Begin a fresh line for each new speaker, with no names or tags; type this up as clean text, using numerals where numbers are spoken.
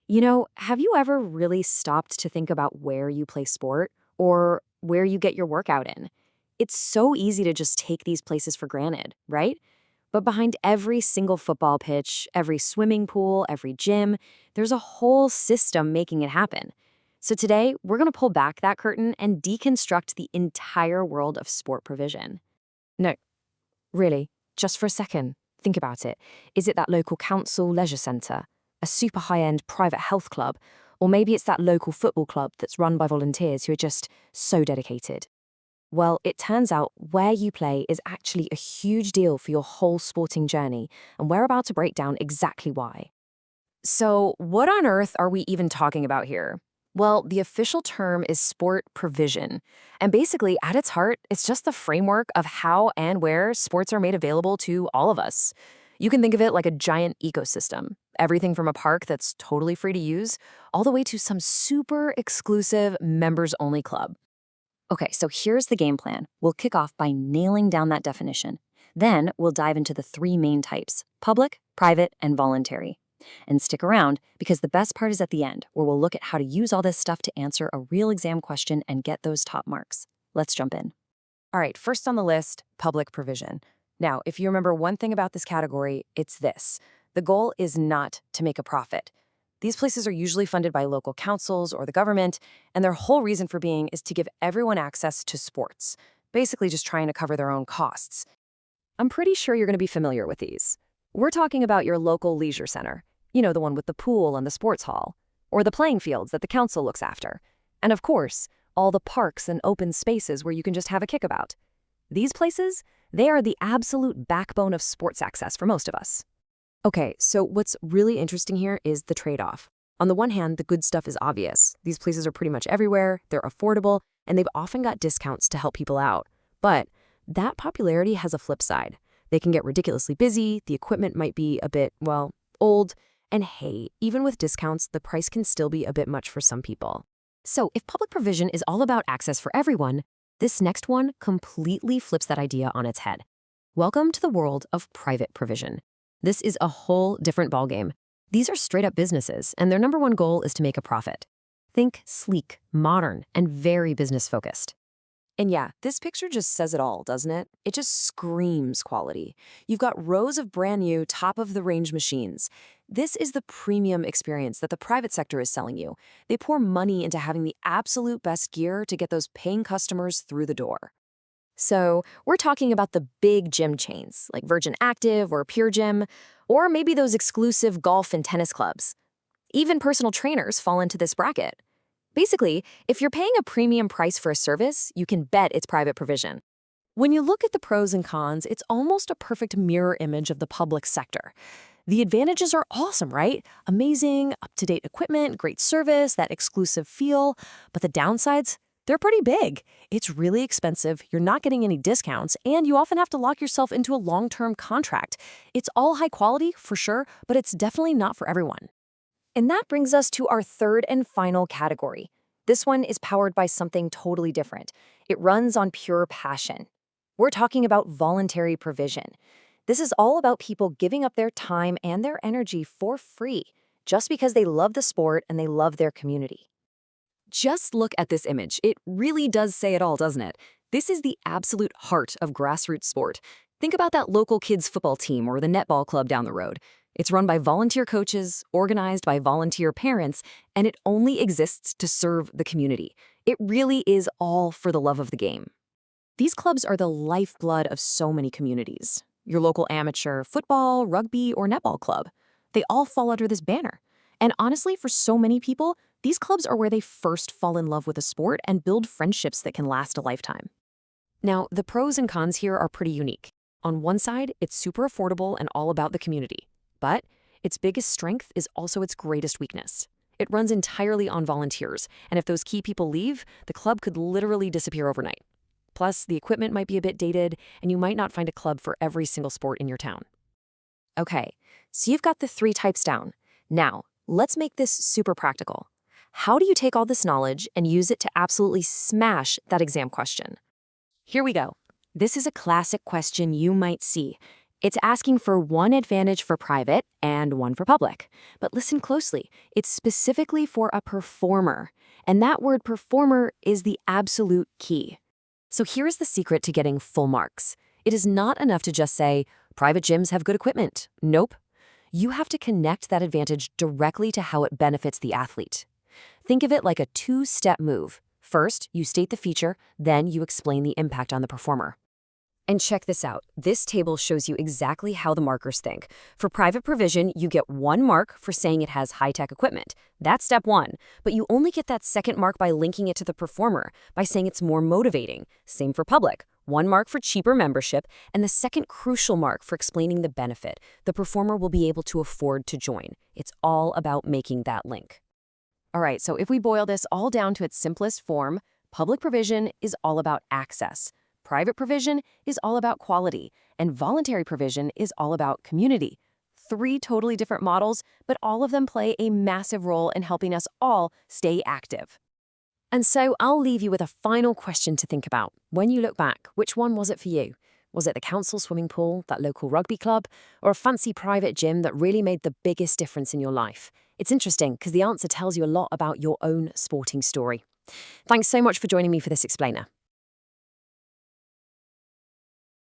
Have you ever really stopped to think about where you play sport or where you get your workout in? It's so easy to just take these places for granted, right? But behind every single football pitch, every swimming pool, every gym, there's a whole system making it happen. So today, we're going to pull back that curtain and deconstruct the entire world of sport provision. No, really, just for a second, think about it. Is it that local council leisure centre, a super high-end private health club, or maybe it's that local football club that's run by volunteers who are just so dedicated? Well, it turns out where you play is actually a huge deal for your whole sporting journey, and we're about to break down exactly why. So, what on earth are we even talking about here? Well, the official term is sport provision. And basically, at its heart, it's just the framework of how and where sports are made available to all of us. You can think of it like a giant ecosystem. Everything from a park that's totally free to use, all the way to some super exclusive members only club. Okay, so here's the game plan. We'll kick off by nailing down that definition. Then we'll dive into the three main types: public, private, and voluntary. And stick around because the best part is at the end, where we'll look at how to use all this stuff to answer a real exam question and get those top marks. Let's jump in. All right, first on the list, public provision. Now, if you remember one thing about this category, it's this. The goal is not to make a profit. These places are usually funded by local councils or the government, and their whole reason for being is to give everyone access to sports, basically just trying to cover their own costs. I'm pretty sure you're going to be familiar with these. We're talking about your local leisure center, the one with the pool and the sports hall, or the playing fields that the council looks after. And of course, all the parks and open spaces where you can just have a kickabout. These places, they are the absolute backbone of sports access for most of us. Okay, so what's really interesting here is the trade-off. On the one hand, the good stuff is obvious. These places are pretty much everywhere, they're affordable, and they've often got discounts to help people out. But that popularity has a flip side. They can get ridiculously busy, the equipment might be a bit, old, and hey, even with discounts, the price can still be a bit much for some people. So if public provision is all about access for everyone, this next one completely flips that idea on its head. Welcome to the world of private provision. This is a whole different ballgame. These are straight-up businesses, and their number one goal is to make a profit. Think sleek, modern, and very business-focused. And yeah, this picture just says it all, doesn't it? It just screams quality. You've got rows of brand new, top-of-the-range machines. This is the premium experience that the private sector is selling you. They pour money into having the absolute best gear to get those paying customers through the door. So we're talking about the big gym chains, like Virgin Active or Pure Gym, or maybe those exclusive golf and tennis clubs. Even personal trainers fall into this bracket. Basically, if you're paying a premium price for a service, you can bet it's private provision. When you look at the pros and cons, it's almost a perfect mirror image of the public sector. The advantages are awesome, right? Amazing, up-to-date equipment, great service, that exclusive feel. But the downsides? They're pretty big. It's really expensive, you're not getting any discounts, and you often have to lock yourself into a long-term contract. It's all high quality, for sure, but it's definitely not for everyone. And that brings us to our third and final category. This one is powered by something totally different. It runs on pure passion. We're talking about voluntary provision. This is all about people giving up their time and their energy for free, just because they love the sport and they love their community. Just look at this image. It really does say it all, doesn't it? This is the absolute heart of grassroots sport. Think about that local kids' football team or the netball club down the road. It's run by volunteer coaches, organized by volunteer parents, and it only exists to serve the community. It really is all for the love of the game. These clubs are the lifeblood of so many communities. Your local amateur football, rugby, or netball club. They all fall under this banner. And honestly, for so many people, these clubs are where they first fall in love with a sport and build friendships that can last a lifetime. Now, the pros and cons here are pretty unique. On one side, it's super affordable and all about the community. But its biggest strength is also its greatest weakness. It runs entirely on volunteers, and if those key people leave, the club could literally disappear overnight. Plus, the equipment might be a bit dated, and you might not find a club for every single sport in your town. Okay, so you've got the three types down. Now, let's make this super practical. How do you take all this knowledge and use it to absolutely smash that exam question? Here we go. This is a classic question you might see. It's asking for one advantage for private and one for public. But listen closely, it's specifically for a performer. And that word performer is the absolute key. So here's the secret to getting full marks. It is not enough to just say, private gyms have good equipment. Nope. You have to connect that advantage directly to how it benefits the athlete. Think of it like a two-step move. First, you state the feature, then you explain the impact on the performer. And check this out. This table shows you exactly how the markers think. For private provision, you get 1 mark for saying it has high-tech equipment. That's step 1. But you only get that second mark by linking it to the performer, by saying it's more motivating. Same for public. 1 mark for cheaper membership, and the second crucial mark for explaining the benefit. The performer will be able to afford to join. It's all about making that link. All right, so if we boil this all down to its simplest form, public provision is all about access. Private provision is all about quality, and voluntary provision is all about community. 3 totally different models, but all of them play a massive role in helping us all stay active. And so I'll leave you with a final question to think about. When you look back, which one was it for you? Was it the council swimming pool, that local rugby club, or a fancy private gym that really made the biggest difference in your life? It's interesting because the answer tells you a lot about your own sporting story. Thanks so much for joining me for this explainer.